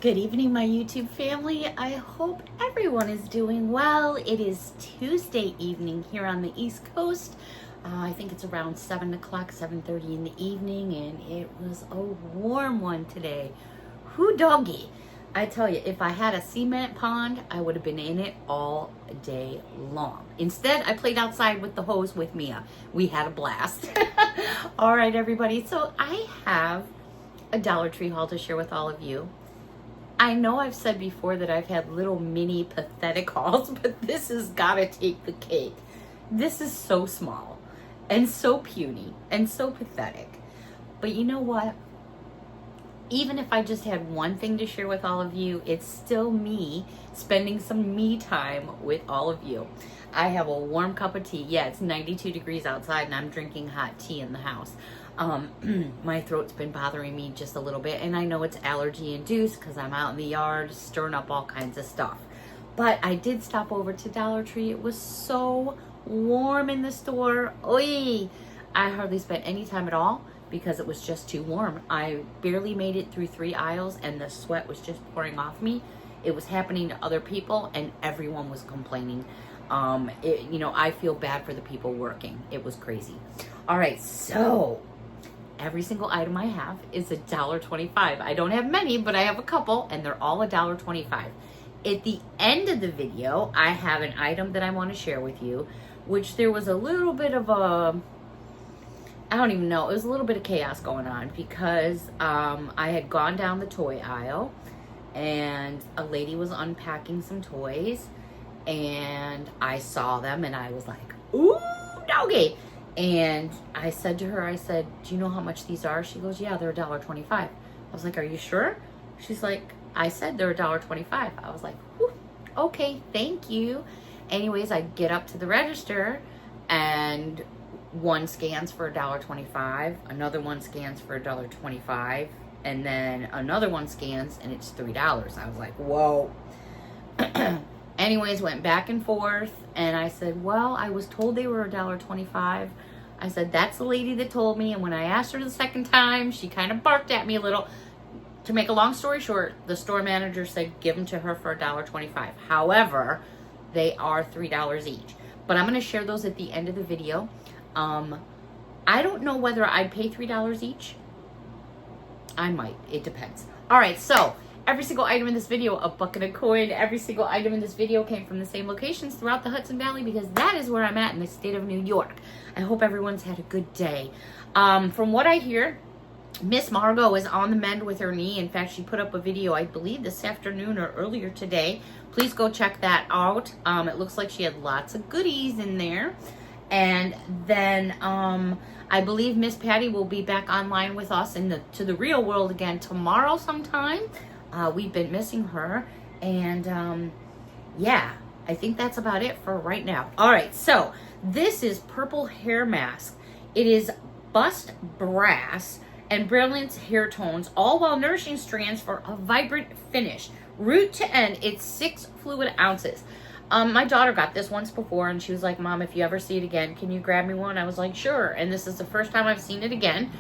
Good evening, my YouTube family. I hope everyone is doing well. It is Tuesday evening here on the East Coast. I think it's around 7 o'clock, 7:30 in the evening, and it was a warm one today. Whoo doggy. I tell you, if I had a cement pond, I would have been in it all day long. Instead, I played outside with the hose with Mia. We had a blast. All right, everybody. So I have a Dollar Tree haul to share with all of you. I know I've said before that I've had little mini pathetic hauls, but this has got to take the cake. This is so small and so puny and so pathetic. But you know what? Even if I just had one thing to share with all of you, it's still me spending some me time with all of you. I have a warm cup of tea. Yeah, it's 92 degrees outside and I'm drinking hot tea in the house. My throat's been bothering me just a little bit, and I know it's allergy induced because I'm out in the yard stirring up all kinds of stuff. But I did stop over to Dollar Tree. It was so warm in the store. Oy! I hardly spent any time at all because it was just too warm. I barely made it through 3 aisles and the sweat was just pouring off me. It was happening to other people and everyone was complaining. I feel bad for the people working. It was crazy. All right, so every single item I have is $1.25. I don't have many, but I have a couple, and they're all $1.25. At the end of the video, I have an item that I want to share with you, which there was a little bit of I don't even know, it was a little bit of chaos going on because I had gone down the toy aisle, and a lady was unpacking some toys, and I saw them, and I was like, ooh, doggy. And I said to her, do you know how much these are? She goes, yeah, they're $1.25. I was like, are you sure? She's like, I said they're $1.25. I was like, whew, okay, thank you. Anyways, I get up to the register and one scans for $1.25, another one scans for $1.25, and then another one scans and it's $3. I was like, whoa. Anyways, went back and forth, and I said, well, I was told they were $1.25. I said, that's the lady that told me, and when I asked her the second time, she kind of barked at me a little. To make a long story short, the store manager said, give them to her for $1.25. However, they are $3 each. But I'm going to share those at the end of the video. I don't know whether I'd pay $3 each. I might. It depends. All right, so every single item in this video, a bucket of coin, every single item in this video came from the same locations throughout the Hudson Valley because that is where I'm at in the state of New York. I hope everyone's had a good day. From what I hear, Miss Margot is on the mend with her knee. In fact, she put up a video, I believe, this afternoon or earlier today. Please go check that out. It looks like she had lots of goodies in there. And then I believe Miss Patty will be back online with us to the real world again tomorrow sometime. We've been missing her, and yeah, I think that's about it for right now. All right, so this is purple hair mask. It is bust brass and brilliance hair tones, all while nourishing strands for a vibrant finish. Root to end, it's 6 fluid ounces. My daughter got this once before, and she was like, Mom, if you ever see it again, can you grab me one? I was like, sure. And this is the first time I've seen it again.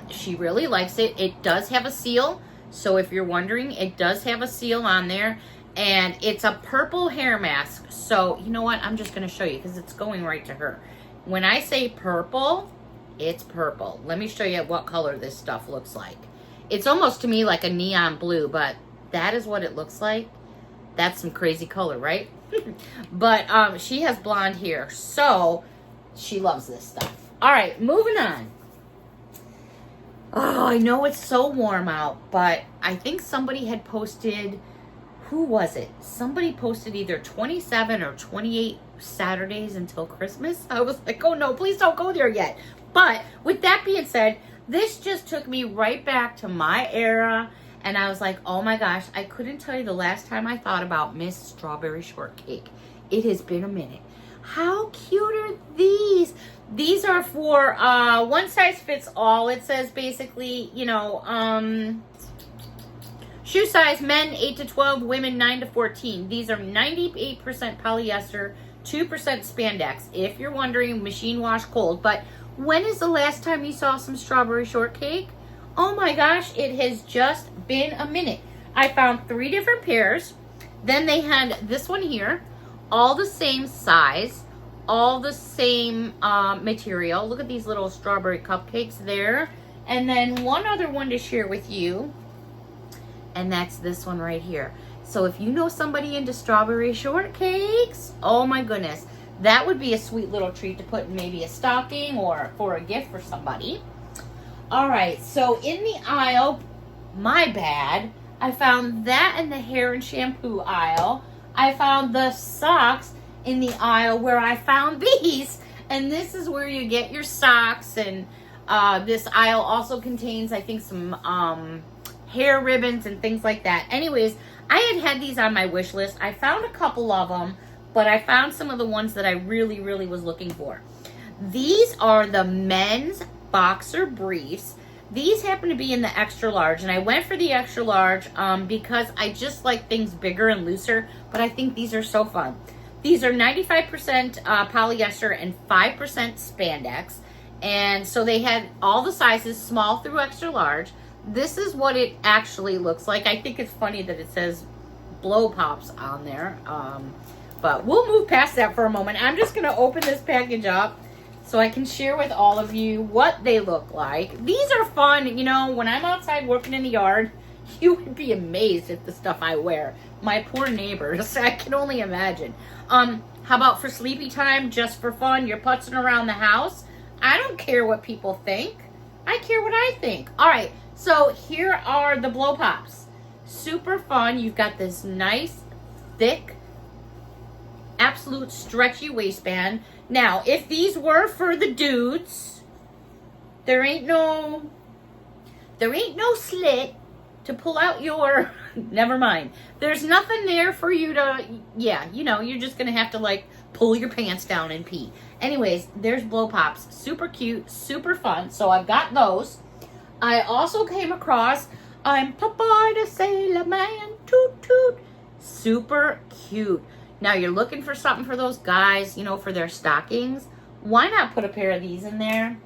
She really likes it. It does have a seal. So if you're wondering, it does have a seal on there, and it's a purple hair mask. So you know what? I'm just going to show you because it's going right to her. When I say purple, it's purple. Let me show you what color this stuff looks like. It's almost to me like a neon blue, but that is what it looks like. That's some crazy color, right? But she has blonde hair, so she loves this stuff. All right, moving on. Oh, I know it's so warm out, but I think somebody had posted, who was it? Somebody posted either 27 or 28 Saturdays until Christmas. I was like, oh no, please don't go there yet. But with that being said, this just took me right back to my era. And I was like, oh my gosh, I couldn't tell you the last time I thought about Miss Strawberry Shortcake. It has been a minute. How cute are these? These are for one size fits all. It says basically, shoe size, men 8 to 12, women 9 to 14. These are 98% polyester, 2% spandex. If you're wondering, machine wash cold. But when is the last time you saw some strawberry shortcake? Oh my gosh, it has just been a minute. I found 3 different pairs. Then they had this one here, all the same size, all the same material. Look at these little strawberry cupcakes there. And then one other one to share with you, and that's this one right here. So if you know somebody into strawberry shortcakes, oh my goodness, that would be a sweet little treat to put in maybe a stocking or for a gift for somebody. All right, so in the aisle, my bad, I found that in the hair and shampoo aisle. I found the socks in the aisle where I found these. And this is where you get your socks. And this aisle also contains, I think, some hair ribbons and things like that. Anyways, I had these on my wish list. I found a couple of them, but I found some of the ones that I really, really was looking for. These are the men's boxer briefs. These happen to be in the extra large, and I went for the extra large because I just like things bigger and looser, but I think these are so fun. These are 95% polyester and 5% spandex, and so they had all the sizes, small through extra large. This is what it actually looks like. I think it's funny that it says blow pops on there, but we'll move past that for a moment. I'm just going to open this package up so I can share with all of you what they look like. These are fun. You know, when I'm outside working in the yard, you would be amazed at the stuff I wear. My poor neighbors, I can only imagine. How about for sleepy time, just for fun, you're putzing around the house? I don't care what people think. I care what I think. All right, so here are the blow pops. Super fun. You've got this nice, thick, absolute stretchy waistband. Now, if these were for the dudes, there ain't no slit to pull out your, never mind. There's nothing there for you to, yeah, you know, you're just going to have to like pull your pants down and pee. Anyways, there's blow pops. Super cute, super fun. So I've got those. I also came across, I'm Popeye the Sailor Man, toot toot. Super cute. Now you're looking for something for those guys, you know, for their stockings. Why not put a pair of these in there?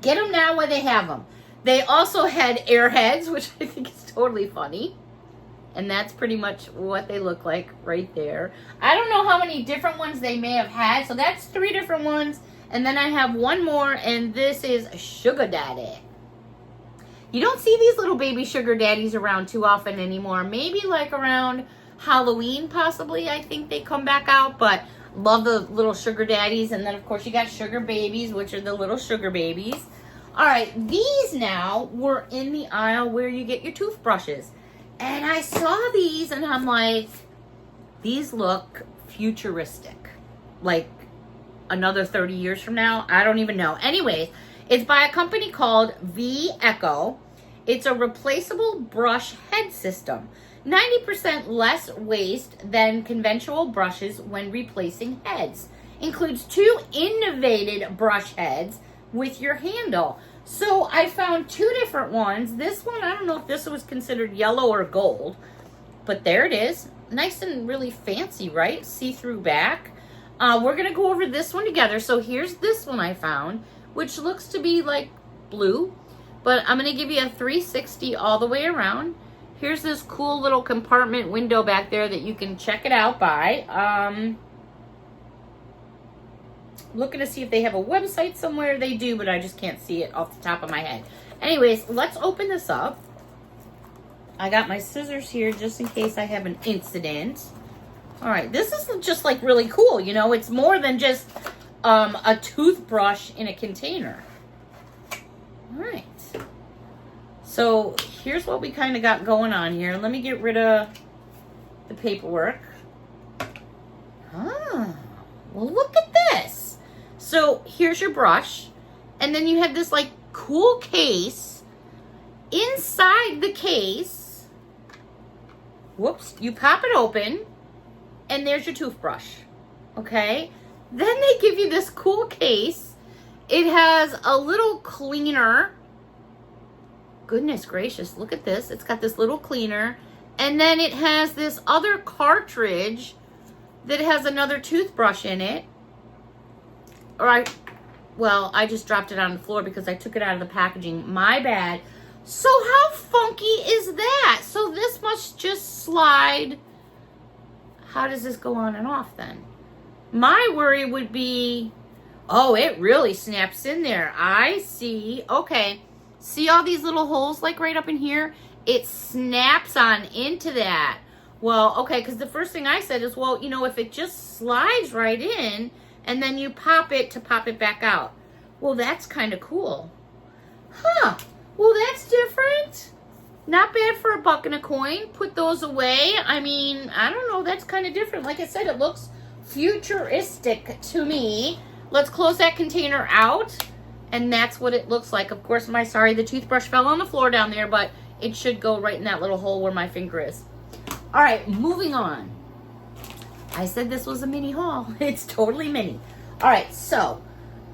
Get them now where they have them. They also had airheads, which I think is totally funny. And that's pretty much what they look like right there. I don't know how many different ones they may have had. So that's 3 different ones. And then I have one more, and this is Sugar Daddy. You don't see these little baby sugar daddies around too often anymore. Maybe like around Halloween, possibly, I think they come back out. But love the little sugar daddies. And then, of course, you got sugar babies, which are the little sugar babies. All right, these now were in the aisle where you get your toothbrushes. And I saw these, and I'm like, these look futuristic. Like another 30 years from now? I don't even know. Anyways, it's by a company called V Echo. It's a replaceable brush head system. 90% less waste than conventional brushes when replacing heads. Includes 2 innovated brush heads with your handle. So I found 2 different ones. This one, I don't know if this was considered yellow or gold, but there it is. Nice and really fancy, right? See-through back. We're going to go over this one together. So here's this one I found, which looks to be like blue, but I'm going to give you a 360 all the way around. Here's this cool little compartment window back there that you can check it out by. Looking to see if they have a website somewhere. They do, but I just can't see it off the top of my head. Anyways, let's open this up. I got my scissors here just in case I have an incident. All right, this is just like really cool. You know, it's more than just a toothbrush in a container. All right. So here's what we kind of got going on here. Let me get rid of the paperwork. Ah, well, look at this. So here's your brush, and then you have this like cool case. Inside the case, whoops, you pop it open, and there's your toothbrush, okay? Then they give you this cool case. It has a little cleaner. Goodness gracious, look at this. It's got this little cleaner, and then it has this other cartridge that has another toothbrush in it. All right, well, I just dropped it on the floor because I took it out of the packaging. My bad. So how funky is that? So this must slide, how does this go on and off then? My worry would be, oh, it really snaps in there. I see. Okay. See all these little holes like right up in here? It snaps on into that. Well, okay, because the first thing I said is, well, you know, if it just slides right in and then you pop it to pop it back out. Well, that's kind of cool. Huh. Well, that's different. Not bad for $1.50. Put those away. I mean, I don't know. That's kind of different. Like I said, it looks futuristic to me. Let's close that container out. And that's what it looks like. Of course, the toothbrush fell on the floor down there, but it should go right in that little hole where my finger is. All right, moving on. I said this was a mini haul. It's totally mini. All right, so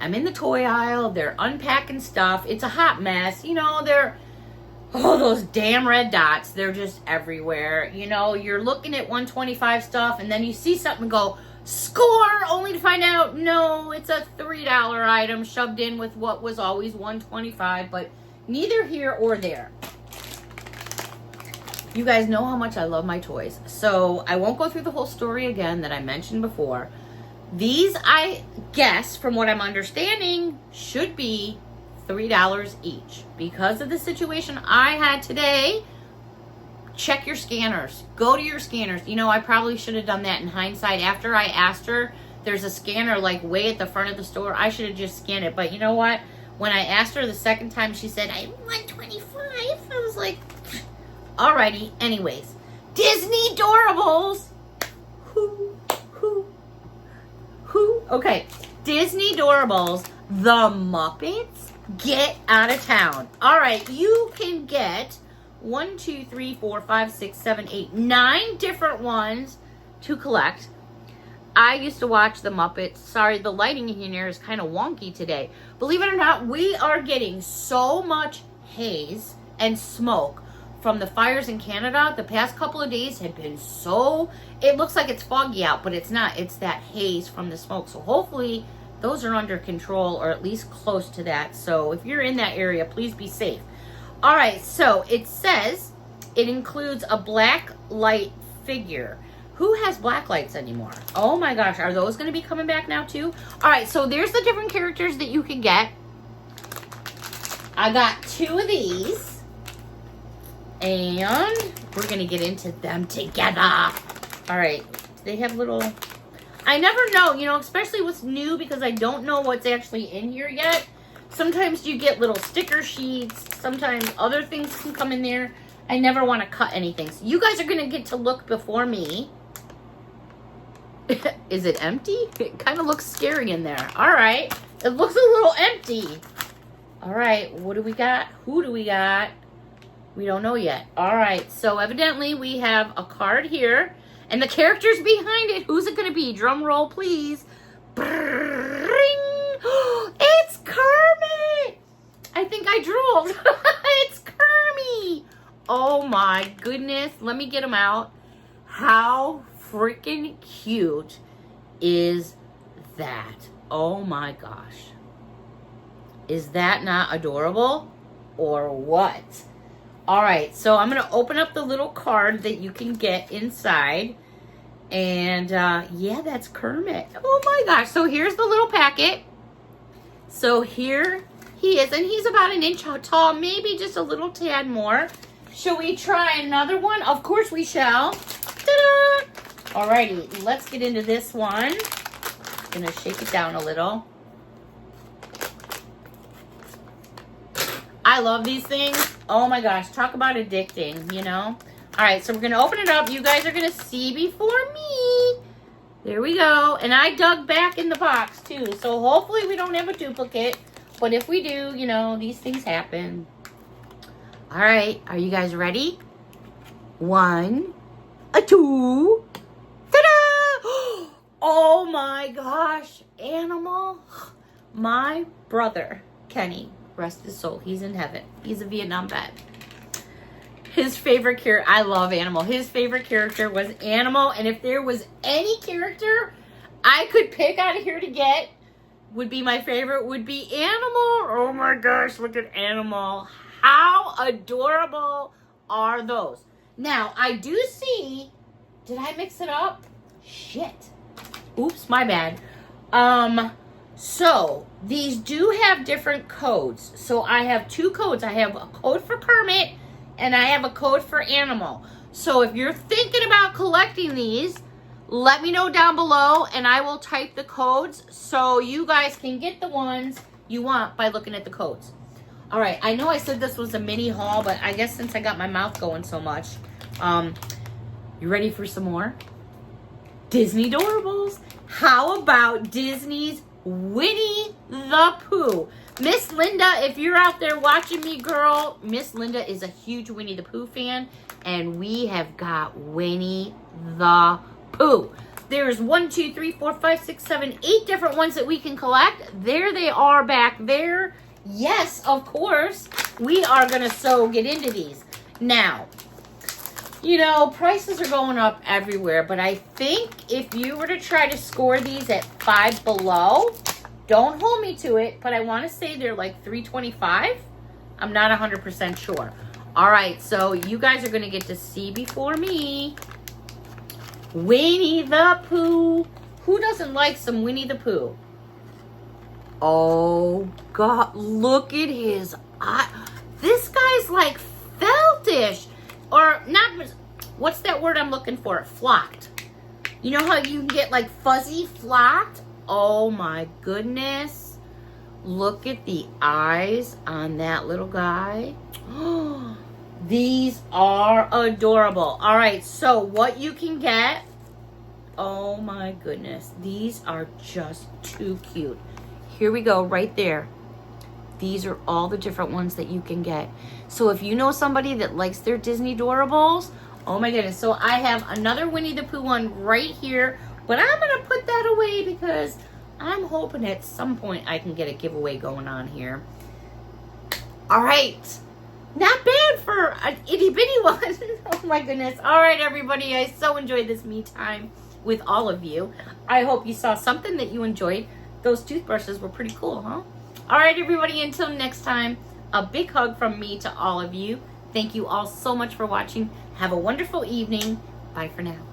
I'm in the toy aisle. They're unpacking stuff. It's a hot mess. You know, those damn red dots. They're just everywhere. You know, you're looking at 125 stuff, and then you see something and go, score, only to find out, no, it's a $3 item shoved in with what was always $125, but neither here or there. You guys know how much I love my toys, so I won't go through the whole story again that I mentioned before. These, I guess, from what I'm understanding, should be $3 each. Because of the situation I had today, check your scanners. Go to your scanners. You know, I probably should have done that in hindsight. After I asked her, there's a scanner like way at the front of the store. I should have just scanned it. But you know what? When I asked her the second time, she said, I'm $125. I was like, alrighty. Anyways, Disney Doorables. Who? Okay, Disney Doorables. The Muppets get out of town. All right, you can get 1, 2, 3, 4, 5, 6, 7, 8, 9 different ones to collect. I used to watch the Muppets. Sorry, the lighting in here is kind of wonky today. Believe it or not, we are getting so much haze and smoke from the fires in Canada. The past couple of days have been it looks like it's foggy out, but it's not. It's that haze from the smoke. So hopefully those are under control, or at least close to that. So if you're in that area, please be safe. All right, so it says it includes a black light figure. Who has black lights anymore? Oh my gosh, are those going to be coming back now too? All right, so there's the different characters that you can get. I got 2 of these, and we're going to get into them together. All right, they have little... I never know, you know, especially what's new, because I don't know what's actually in here yet. Sometimes you get little sticker sheets. Sometimes other things can come in there. I never want to cut anything. So you guys are going to get to look before me. Is it empty? It kind of looks scary in there. All right. It looks a little empty. All right. What do we got? Who do we got? We don't know yet. All right. So evidently we have a card here. And the characters behind it. Who's it going to be? Drum roll, please. It's Kermit! I think I drooled. It's Kermit! Oh my goodness. Let me get him out. How freaking cute is that? Oh my gosh. Is that not adorable? Or what? Alright, so I'm going to open up the little card that you can get inside. And yeah, that's Kermit. Oh my gosh. So here's the little packet. So here he is, and he's about 1 inch tall, maybe just a little tad more. Shall we try another one? Of course we shall. Ta-da! Alrighty, let's get into this one. I'm gonna shake it down a little. I love these things. Oh my gosh, talk about addicting, you know? Alright, so we're gonna open it up. You guys are gonna see before me. There we go. And I dug back in the box too. So hopefully we don't have a duplicate. But if we do, you know, these things happen. All right. Are you guys ready? 1, 2. Ta-da! Oh my gosh. Animal. My brother, Kenny, rest his soul. He's in heaven. He's a Vietnam vet. His favorite character, I love Animal. His favorite character was Animal. And if there was any character I could pick out of here to get, would be my favorite, would be Animal. Oh my gosh, look at Animal. How adorable are those? Now, I do see, did I mix it up? Shit. Oops, my bad. So these do have different codes. So I have 2 codes. I have a code for Kermit and I have a code for Animal. So if you're thinking about collecting these, let me know down below and I will type the codes so you guys can get the ones you want by looking at the codes. All right, I know I said this was a mini haul, but I guess since I got my mouth going so much, you ready for some more? Disney Doorables. How about Disney's Winnie the Pooh? Miss Linda, if you're out there watching me, girl, Miss Linda is a huge Winnie the Pooh fan, and we have got Winnie the Pooh. There's 1, 2, 3, 4, 5, 6, 7, 8 different ones that we can collect. There they are back there. Yes, of course, we are going to get into these. Now, you know, prices are going up everywhere, but I think if you were to try to score these at Five Below, don't hold me to it, but I want to say they're like $3.25. I'm not 100% sure. All right, so you guys are going to get to see before me Winnie the Pooh. Who doesn't like some Winnie the Pooh? Oh, God, look at his eye. This guy's like feltish. Or not, what's that word I'm looking for? Flocked. You know how you can get like fuzzy flocked? Oh my goodness. Look at the eyes on that little guy. These are adorable. All right, so what you can get, oh my goodness. These are just too cute. Here we go, right there. These are all the different ones that you can get. So if you know somebody that likes their Disney Doorables, oh my goodness. So I have another Winnie the Pooh one right here, but I'm going to put that away because I'm hoping at some point I can get a giveaway going on here. All right. Not bad for an itty bitty one. Oh my goodness. All right, everybody. I so enjoyed this me time with all of you. I hope you saw something that you enjoyed. Those toothbrushes were pretty cool, huh? All right, everybody, until next time, a big hug from me to all of you. Thank you all so much for watching. Have a wonderful evening. Bye for now.